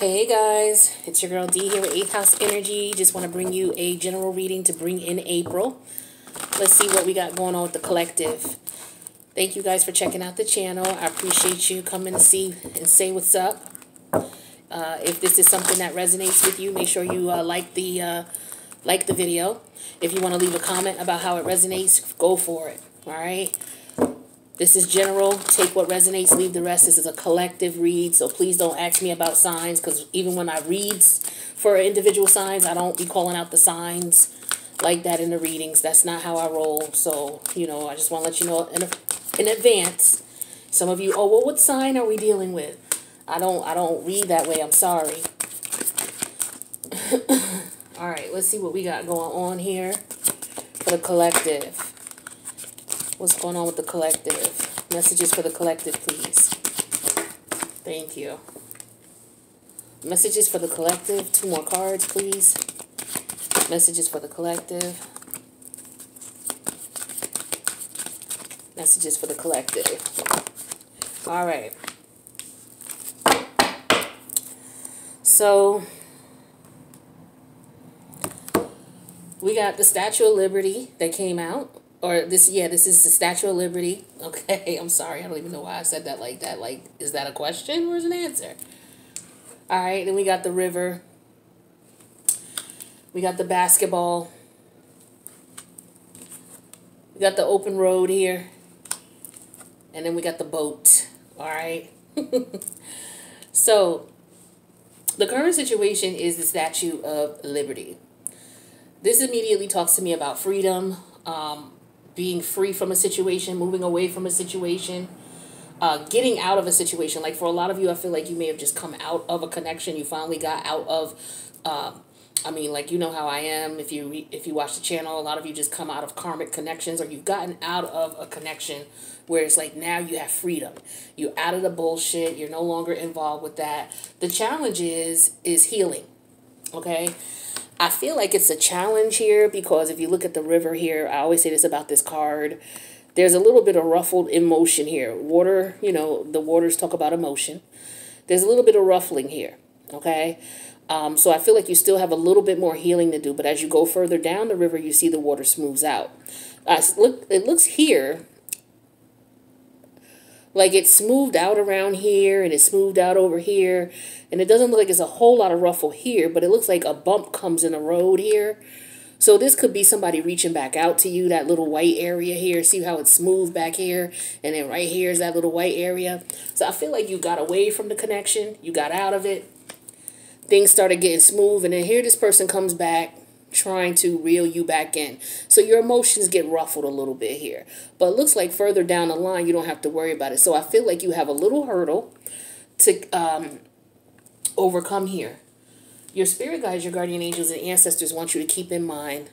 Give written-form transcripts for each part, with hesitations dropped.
Hey guys, it's your girl D here with 8th House Energy. Just want to bring you a general reading to bring in April. Let's see what we got going on with the collective. Thank you guys for checking out the channel. I appreciate you coming to see and say what's up. If this is something that resonates with you, make sure you like the video. If you want to leave a comment about how it resonates, go for it. All right. This is general. Take what resonates, leave the rest. This is a collective read, so please don't ask me about signs, because even when I read for individual signs, I don't be calling out the signs like that in the readings. That's not how I roll. So, you know, I just want to let you know in advance. Some of you, oh, well, what sign are we dealing with? I don't read that way. I'm sorry. All right, let's see what we got going on here for the collective. What's going on with the collective? Messages for the collective, please. Thank you. Messages for the collective. 2 more cards, please. Messages for the collective. Messages for the collective. All right. So, we got the Statue of Liberty that came out. Or this, yeah, this is the Statue of Liberty. Okay, I'm sorry. I don't even know why I said that like that. Like, is that a question or is it an answer? All right, then we got the river. We got the basketball. We got the open road here. And then we got the boat. All right. So, the current situation is the Statue of Liberty. This immediately talks to me about freedom, being free from a situation, moving away from a situation, getting out of a situation. Like for a lot of you, I feel like you may have just come out of a connection. You finally got out of, I mean, like, you know how I am. If you watch the channel, a lot of you just come out of karmic connections, or you've gotten out of a connection where it's like now you have freedom. You're out of the bullshit. You're no longer involved with that. The challenge is healing. Okay. I feel like it's a challenge here because if you look at the river here, I always say this about this card, there's a little bit of ruffled emotion here. Water, you know, the waters talk about emotion. There's a little bit of ruffling here, okay? So I feel like you still have a little bit more healing to do, but as you go further down the river, you see the water smooths out. It looks here like it's smoothed out around here and it's smoothed out over here. And it doesn't look like it's a whole lot of ruffle here, but it looks like a bump comes in the road here. So this could be somebody reaching back out to you, that little white area here. See how it's smooth back here? And then right here is that little white area. So I feel like you got away from the connection. You got out of it. Things started getting smooth. And then here this person comes back trying to reel you back in. So your emotions get ruffled a little bit here. But it looks like further down the line, you don't have to worry about it. So I feel like you have a little hurdle to overcome here. Your spirit guides, your guardian angels, and ancestors want you to keep in mind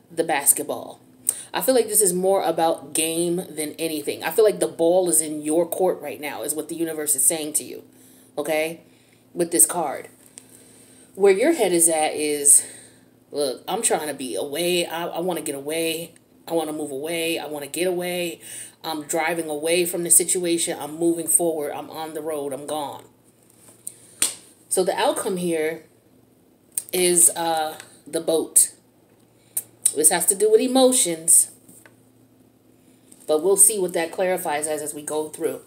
the basketball. I feel like this is more about game than anything. I feel like the ball is in your court right now, is what the universe is saying to you. Okay? With this card. Where your head is at is, look, I'm trying to be away. I want to get away. I want to move away. I want to get away. I'm driving away from the situation. I'm moving forward. I'm on the road. I'm gone. So the outcome here is the boat. This has to do with emotions. But we'll see what that clarifies as we go through.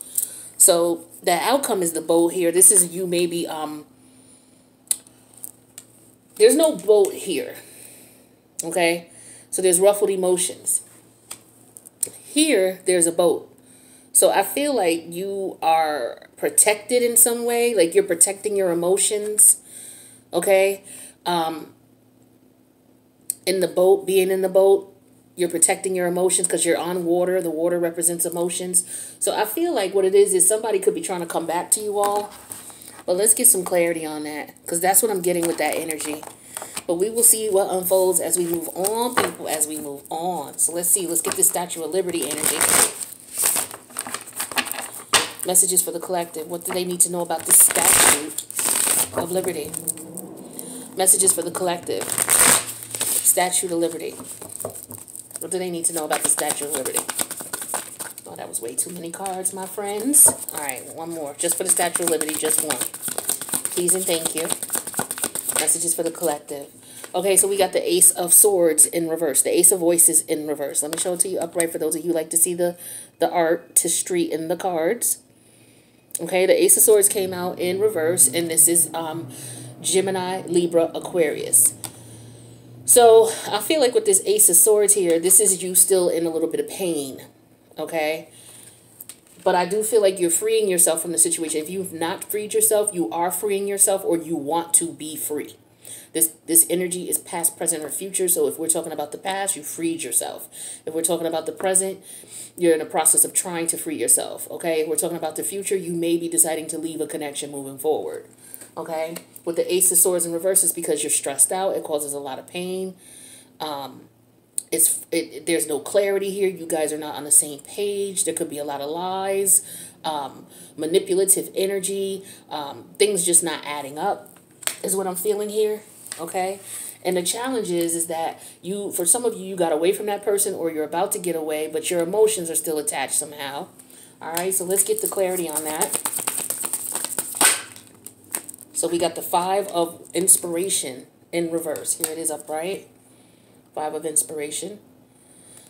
So the outcome is the boat here. This is you maybe... There's no boat here, okay? So there's ruffled emotions. Here, there's a boat. So I feel like you are protected in some way, like you're protecting your emotions, okay? In the boat, being in the boat, you're protecting your emotions because you're on water. The water represents emotions. So I feel like what it is somebody could be trying to come back to you all. But let's get some clarity on that, because that's what I'm getting with that energy. But we will see what unfolds as we move on, people, as we move on. So let's see. Let's get this Statue of Liberty energy. Messages for the collective. What do they need to know about this Statue of Liberty? Messages for the collective. Statue of Liberty. What do they need to know about the Statue of Liberty? Oh, that was way too many cards, my friends. All right, one more. Just for the Statue of Liberty, just one. Please and thank you. Messages for the collective. Okay, so we got the Ace of Swords in reverse. The Ace of Voices in reverse. Let me show it to you upright for those of you who like to see the art to straighten the cards. Okay, the Ace of Swords came out in reverse, and this is Gemini, Libra, Aquarius. So I feel like with this Ace of Swords here, this is you still in a little bit of pain. Okay, but I do feel like you're freeing yourself from the situation. If you've not freed yourself, you are freeing yourself, or you want to be free. This energy is past, present, or future. So if we're talking about the past, you freed yourself. If we're talking about the present, you're in the process of trying to free yourself. Okay, if we're talking about the future, you may be deciding to leave a connection moving forward. Okay, with the Ace of Swords in reverse, it's because you're stressed out. It causes a lot of pain. There's no clarity here. You guys are not on the same page. There could be a lot of lies, manipulative energy, things just not adding up is what I'm feeling here. Okay, and the challenge is that for some of you, you got away from that person, or you're about to get away, but your emotions are still attached somehow. All right, so let's get the clarity on that. So we got the Five of Inspiration in reverse. Here it is upright. Five of Inspiration.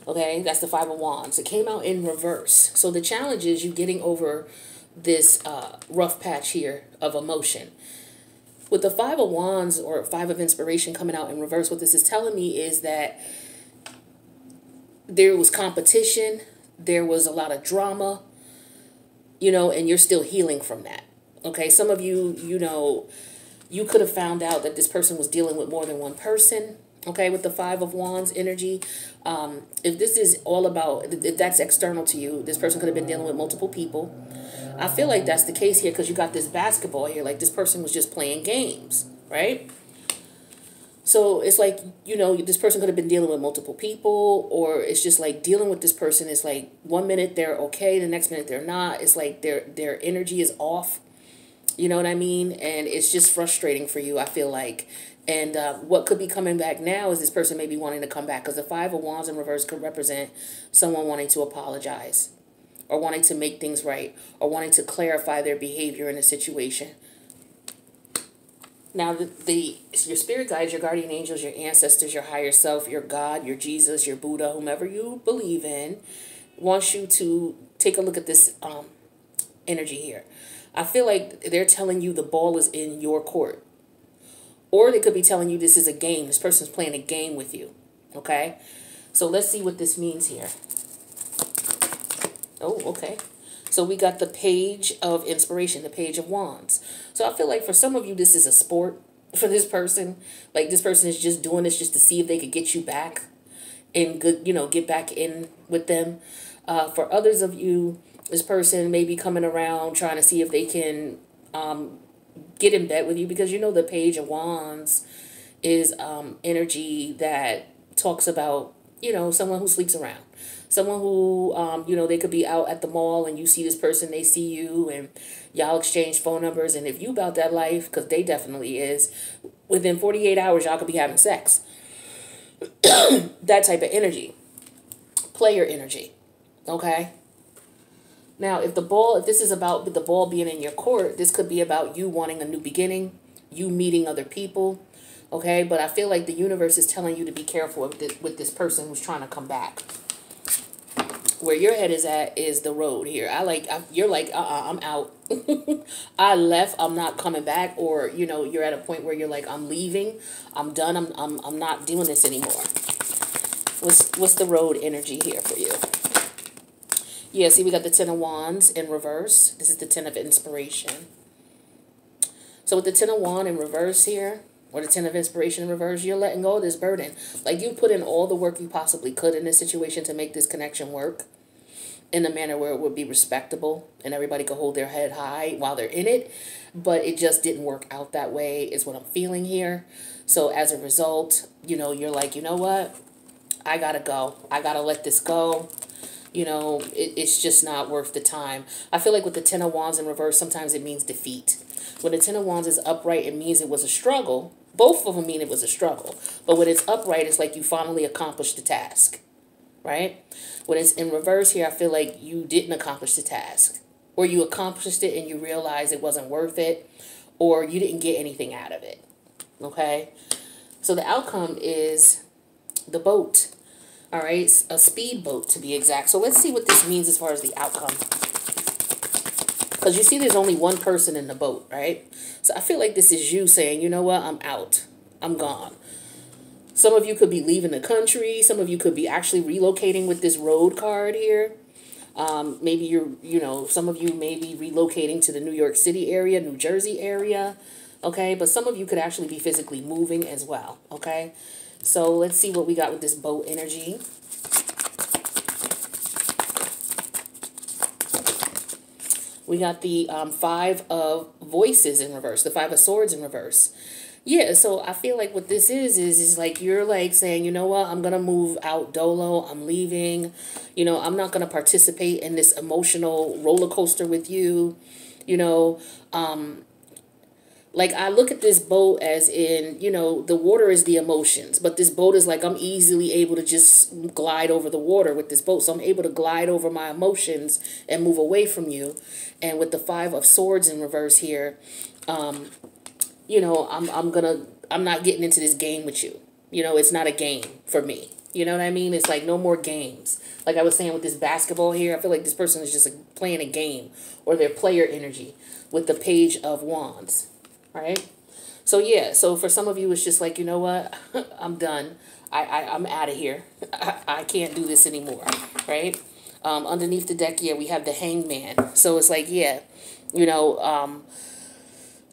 Okay, that's the Five of Wands. It came out in reverse. So the challenge is you getting over this rough patch here of emotion. With the Five of Wands or Five of Inspiration coming out in reverse, what this is telling me is that there was competition, there was a lot of drama, and you're still healing from that. Okay, some of you, you could have found out that this person was dealing with more than one person. Okay, with the Five of Wands energy, if this is all about, if that's external to you, this person could have been dealing with multiple people. I feel like that's the case here because you got this basketball here. Like this person was just playing games, right? So it's like, this person could have been dealing with multiple people, or it's just like dealing with this person is like 1 minute they're okay, the next minute they're not. It's like their energy is off. You know what I mean? And it's just frustrating for you, I feel like. And what could be coming back now is this person may be wanting to come back because the Five of Wands in reverse could represent someone wanting to apologize or wanting to make things right or wanting to clarify their behavior in a situation. Now, your spirit guides, your guardian angels, your ancestors, your higher self, your God, your Jesus, your Buddha, whomever you believe in, wants you to take a look at this energy here. I feel like they're telling you the ball is in your court. Or they could be telling you this is a game. This person's playing a game with you. Okay? So let's see what this means here. Oh, okay. So we got the Page of Inspiration, the Page of Wands. So I feel like for some of you, this is a sport for this person. Like this person is just doing this just to see if they could get you back and good, get back in with them. For others of you, this person may be coming around trying to see if they can get in bed with you because the Page of Wands is energy that talks about, someone who sleeps around. Someone who, they could be out at the mall and you see this person, they see you and y'all exchange phone numbers. And if you about that life, because they definitely is, within 48 hours, y'all could be having sex. That type of energy. Player energy. Okay? Now, if this is about the ball being in your court, this could be about you wanting a new beginning, you meeting other people, okay? But I feel like the universe is telling you to be careful with this person who's trying to come back. Where your head is at is the road here. You're like, I'm out. I left, I'm not coming back. Or, you're at a point where you're like, I'm leaving, I'm done, I'm not doing this anymore. What's the road energy here for you? Yeah, see, we got the Ten of Wands in reverse. This is the Ten of Inspiration. So with the Ten of Wands in reverse here, or the Ten of Inspiration in reverse, you're letting go of this burden. Like you put in all the work you possibly could in this situation to make this connection work in a manner where it would be respectable and everybody could hold their head high while they're in it. But it just didn't work out that way is what I'm feeling here. So as a result, you're like, you know what? I gotta go. I gotta let this go. It's just not worth the time. I feel like with the Ten of Wands in reverse, sometimes it means defeat. When the Ten of Wands is upright, it means it was a struggle. Both of them mean it was a struggle. But when it's upright, it's like you finally accomplished the task, right? When it's in reverse here, I feel like you didn't accomplish the task. Or you accomplished it and you realized it wasn't worth it. or you didn't get anything out of it. Okay? So the outcome is the boat. All right? A speedboat, to be exact. So let's see what this means as far as the outcome. Because you see there's only one person in the boat, right? So I feel like this is you saying, you know what, I'm out. I'm gone. Some of you could be leaving the country. Some of you could be actually relocating with this road card here. Maybe some of you may be relocating to the New York City area, New Jersey area. Okay, but some of you could actually be physically moving as well. Okay, so let's see what we got with this boat energy. We got the Five of Voices in reverse, the Five of Swords in reverse. Yeah, so I feel like what this is like you're like saying, you know what, I'm going to move out dolo, I'm leaving, I'm not going to participate in this emotional roller coaster with you, like I look at this boat as in, the water is the emotions, but this boat is like I'm easily able to just glide over the water with this boat. So I'm able to glide over my emotions and move away from you. And with the Five of Swords in reverse here, I'm not getting into this game with you. It's not a game for me. You know what I mean? It's like no more games. Like I was saying with this basketball here, I feel like this person is just like playing a game or their player energy with the Page of Wands. Right? So yeah, so for some of you, it's just like, you know what? I'm done. I'm out of here. I can't do this anymore. Right? Underneath the deck, yeah, we have the Hangman. So it's like, yeah,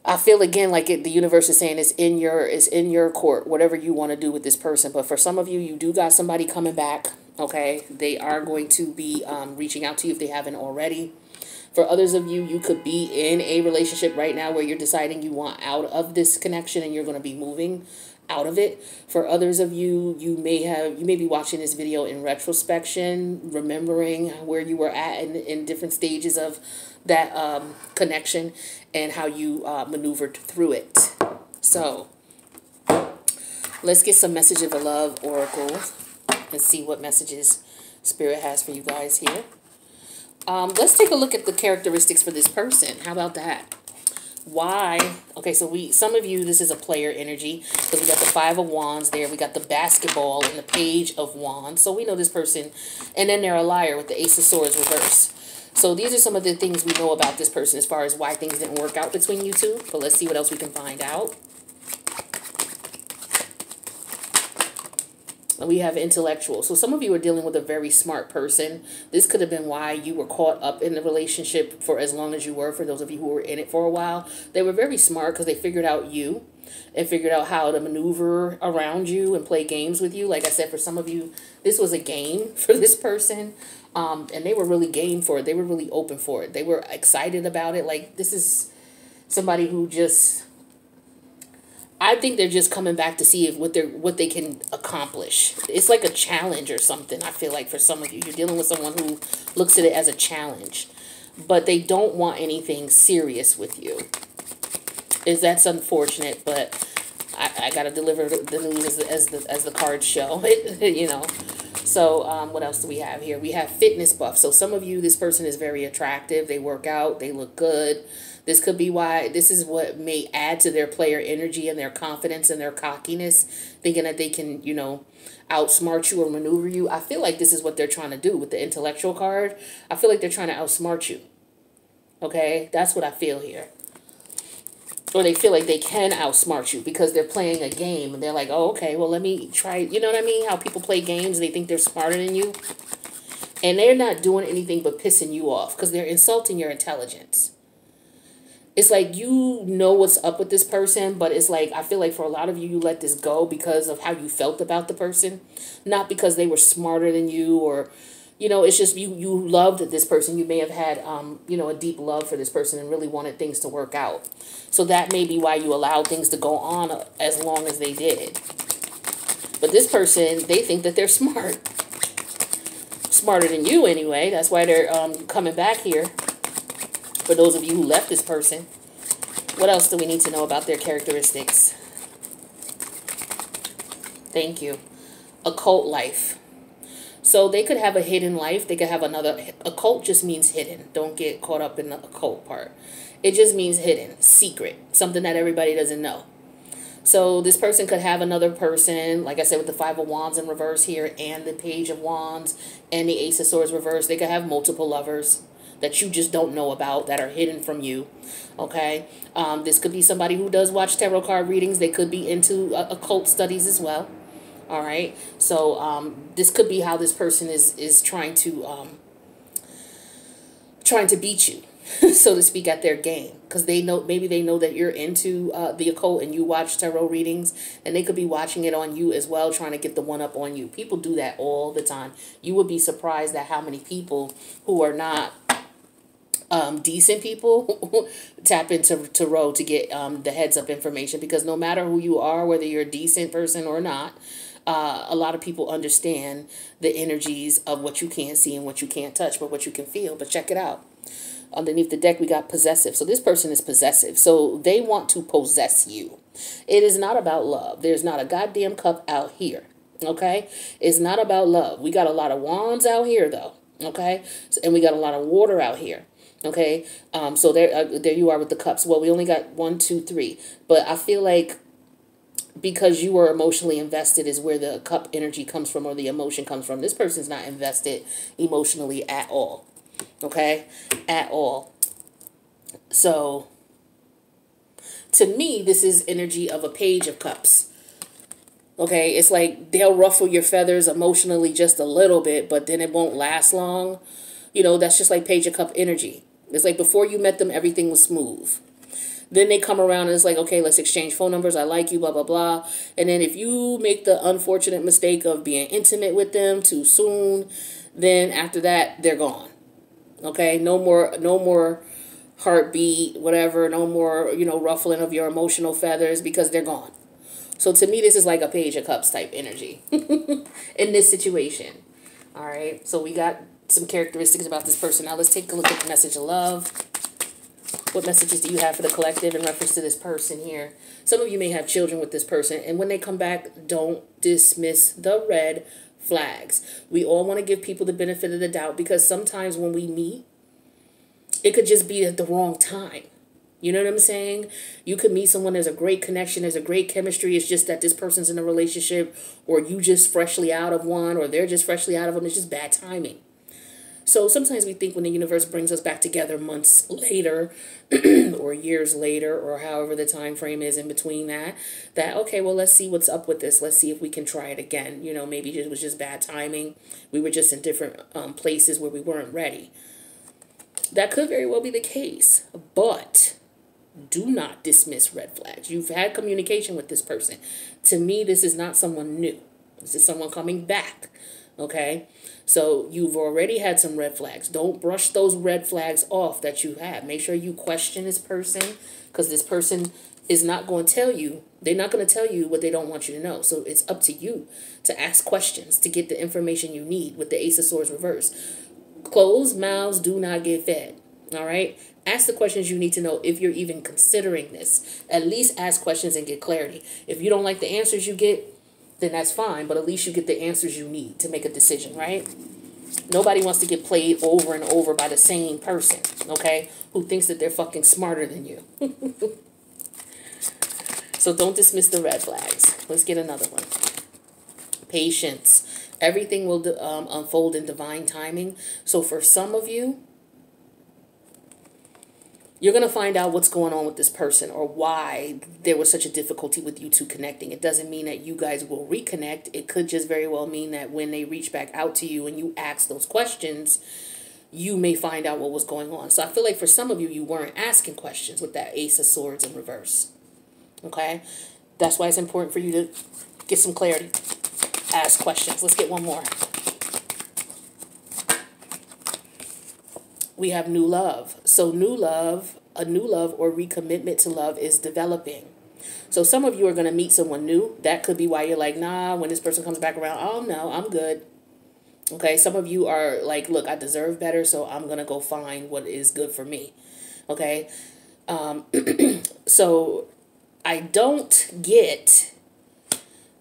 I feel again like the universe is saying it's in your court, whatever you want to do with this person. But for some of you, you do got somebody coming back. Okay, they are going to be reaching out to you if they haven't already. For others of you, you could be in a relationship right now where you're deciding you want out of this connection and you're going to be moving out of it. For others of you, you may be watching this video in retrospection, remembering where you were at in different stages of that connection and how you maneuvered through it. So let's get some message of the love oracle and see what messages Spirit has for you guys here. Let's take a look at the characteristics for this person. How about that? Why? Okay, so some of you, this is a player energy. So we got the Five of Wands there. We got the basketball and the Page of Wands. So we know this person. And then they're a liar with the Ace of Swords reverse. So these are some of the things we know about this person as far as why things didn't work out between you two. But let's see what else we can find out. We have intellectual. So some of you are dealing with a very smart person. This could have been why you were caught up in the relationship for as long as you were. For those of you who were in it for a while, they were very smart because they figured out you and figured out how to maneuver around you and play games with you. Like I said, for some of you, this was a game for this person. And they were really game for it. They were really open for it. They were excited about it. Like this is somebody who just... I think they're just coming back to see if what they can accomplish. It's like a challenge or something, I feel like, for some of you. You're dealing with someone who looks at it as a challenge. But they don't want anything serious with you. That's unfortunate, but I got to deliver the news as the cards show. So what else do we have here? We have fitness buff. So some of you, this person is very attractive. They work out. They look good. This could be why this is what may add to their player energy and their confidence and their cockiness, thinking that they can, outsmart you or maneuver you. I feel like this is what they're trying to do with the intellectual card. I feel like they're trying to outsmart you. Okay? That's what I feel here. Or they feel like they can outsmart you because they're playing a game and they're like, oh, okay, well, let me try. You know what I mean? How people play games, they think they're smarter than you. And they're not doing anything but pissing you off because they're insulting your intelligence. It's like you know what's up with this person, but it's like I feel like for a lot of you, you let this go because of how you felt about the person. Not because they were smarter than you or, it's just you loved this person. You may have had, a deep love for this person and really wanted things to work out. So that may be why you allowed things to go on as long as they did. But this person, they think that they're smart. Smarter than you anyway. That's why they're coming back here. For those of you who left this person, what else do we need to know about their characteristics? Thank you. Occult life. So they could have a hidden life. They could have another. Occult just means hidden. Don't get caught up in the occult part. It just means hidden, secret, something that everybody doesn't know. So this person could have another person, like I said, with the Five of Wands in reverse here and the Page of Wands and the Ace of Swords reverse. They could have multiple lovers that you just don't know about, that are hidden from you. Okay, this could be somebody who does watch tarot card readings. They could be into occult studies as well. All right, so this could be how this person is trying to beat you, so to speak, at their game, because they know, maybe they know that you're into the occult and you watch tarot readings, and they could be watching it on you as well, trying to get the one up on you. People do that all the time. You would be surprised at how many people who are not decent people tap into tarot to get the heads up information, because no matter who you are, whether you're a decent person or not, a lot of people understand the energies of what you can't see and what you can't touch, but what you can feel. But check it out. Underneath the deck, we got possessive. So this person is possessive. So they want to possess you. It is not about love. There's not a goddamn cup out here. Okay? It's not about love. We got a lot of wands out here, though. Okay? And we got a lot of water out here. Okay? So there you are with the cups. Well, we only got 1, 2, 3. But I feel like because you were emotionally invested is where the cup energy comes from, or the emotion comes from. This person's not invested emotionally at all. Okay? At all. So, to me, this is energy of a Page of Cups. Okay? It's like they'll ruffle your feathers emotionally just a little bit, but then it won't last long. You know, that's just like Page of Cup energy. It's like before you met them, everything was smooth. Then they come around and it's like, okay, let's exchange phone numbers. I like you, blah, blah, blah. And then if you make the unfortunate mistake of being intimate with them too soon, then after that, they're gone. Okay? No more heartbeat, whatever. No more, ruffling of your emotional feathers, because they're gone. So to me, this is like a Page of Cups type energy in this situation. All right? So we got some characteristics about this person. Now let's take a look at the message of love. What messages do you have for the collective in reference to this person here? Some of you may have children with this person, and when they come back, don't dismiss the red flags. We all want to give people the benefit of the doubt, because sometimes when we meet, it could just be at the wrong time. You know what I'm saying? You could meet someone, there's a great connection, there's a great chemistry. It's just that this person's in a relationship, or you just freshly out of one, or they're just freshly out of them. It's just bad timing. So sometimes we think when the universe brings us back together months later or years later, or however the time frame is in between that, okay, well, let's see what's up with this. Let's see if we can try it again. Maybe it was just bad timing. We were just in different places where we weren't ready. That could very well be the case, but do not dismiss red flags. You've had communication with this person. To me, this is not someone new. This is someone coming back. Okay? So you've already had some red flags. Don't brush those red flags off that you have. Make sure you question this person, because this person is not going to tell you. They're not going to tell you what they don't want you to know. So it's up to you to ask questions to get the information you need with the Ace of Swords reverse. Closed mouths do not get fed. All right? Ask the questions you need to know if you're even considering this. At least ask questions and get clarity. If you don't like the answers you get, then that's fine, but at least you get the answers you need to make a decision, right? Nobody wants to get played over and over by the same person, okay, who thinks that they're fucking smarter than you. So don't dismiss the red flags. Let's get another one. Patience. Everything will unfold in divine timing. So for some of you, you're going to find out what's going on with this person, or why there was such a difficulty with you two connecting. It doesn't mean that you guys will reconnect. It could just very well mean that when they reach back out to you and you ask those questions, you may find out what was going on. So I feel like for some of you, you weren't asking questions with that Ace of Swords in reverse. Okay? That's why it's important for you to get some clarity. Ask questions. Let's get one more. We have new love. So a new love or recommitment to love is developing. So some of you are going to meet someone new. That could be why you're like, nah, when this person comes back around, oh no, I'm good. Okay, some of you are like, look, I deserve better, so I'm going to go find what is good for me. Okay, so I don't get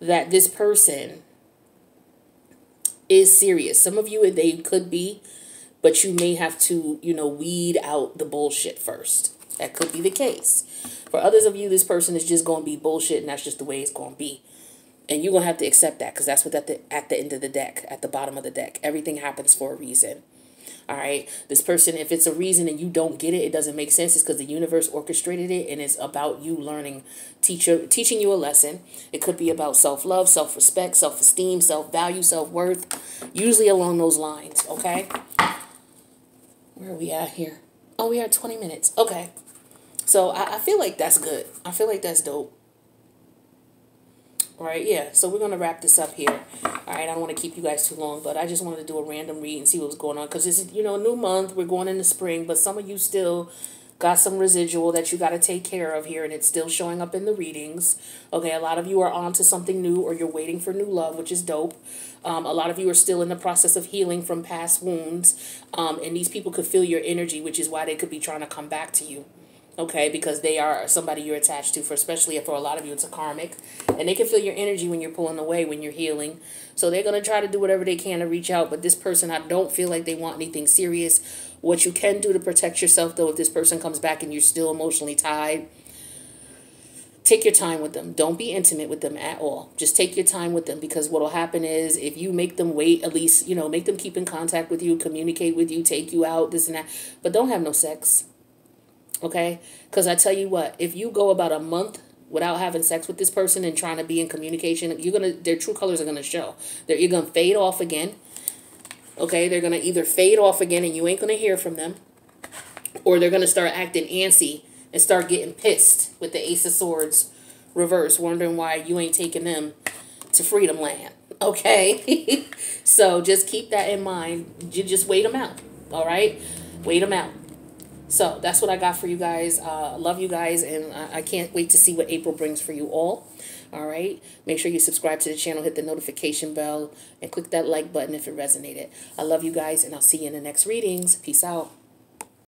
that this person is serious. Some of you, they could be, but you may have to, weed out the bullshit first. That could be the case. For others of you, this person is just going to be bullshit, and that's just the way it's going to be. And you're going to have to accept that, because that's what at the end of the deck, at the bottom of the deck. Everything happens for a reason. All right. This person, if it's a reason and you don't get it, it doesn't make sense. It's because the universe orchestrated it, and it's about you learning, teaching you a lesson. It could be about self-love, self-respect, self-esteem, self-value, self-worth, usually along those lines. Okay. Where are we at here? Oh, we are at 20 minutes. Okay. So I feel like that's good. I feel like that's dope. All right, yeah, so we're going to wrap this up here. All right, I don't want to keep you guys too long, but I just wanted to do a random read and see what was going on. Because this is, a new month. We're going into spring, but some of you still got some residual that you got to take care of here, and it's still showing up in the readings. Okay, a lot of you are on to something new, or you're waiting for new love, which is dope. A lot of you are still in the process of healing from past wounds, and these people could feel your energy, which is why they could be trying to come back to you. Okay, because they are somebody you're attached to, especially for a lot of you, it's a karmic. And they can feel your energy when you're pulling away, when you're healing. So they're going to try to do whatever they can to reach out. But this person, I don't feel like they want anything serious. What you can do to protect yourself, though, if this person comes back and you're still emotionally tied, take your time with them. Don't be intimate with them at all. Just take your time with them, because what will happen is if you make them wait, at least, make them keep in contact with you, communicate with you, take you out, this and that. But don't have no sex. Okay, because I tell you what, if you go about a month without having sex with this person and trying to be in communication, their true colors are gonna show. You're gonna fade off again. Okay, they're gonna either fade off again and you ain't gonna hear from them, or they're gonna start acting antsy and start getting pissed with the Ace of Swords reverse, wondering why you ain't taking them to freedom land. Okay, so just keep that in mind. You just wait them out. All right, wait them out. So that's what I got for you guys. Love you guys, and I can't wait to see what April brings for you all. All right. Make sure you subscribe to the channel, hit the notification bell, and click that like button if it resonated. I love you guys, and I'll see you in the next readings. Peace out.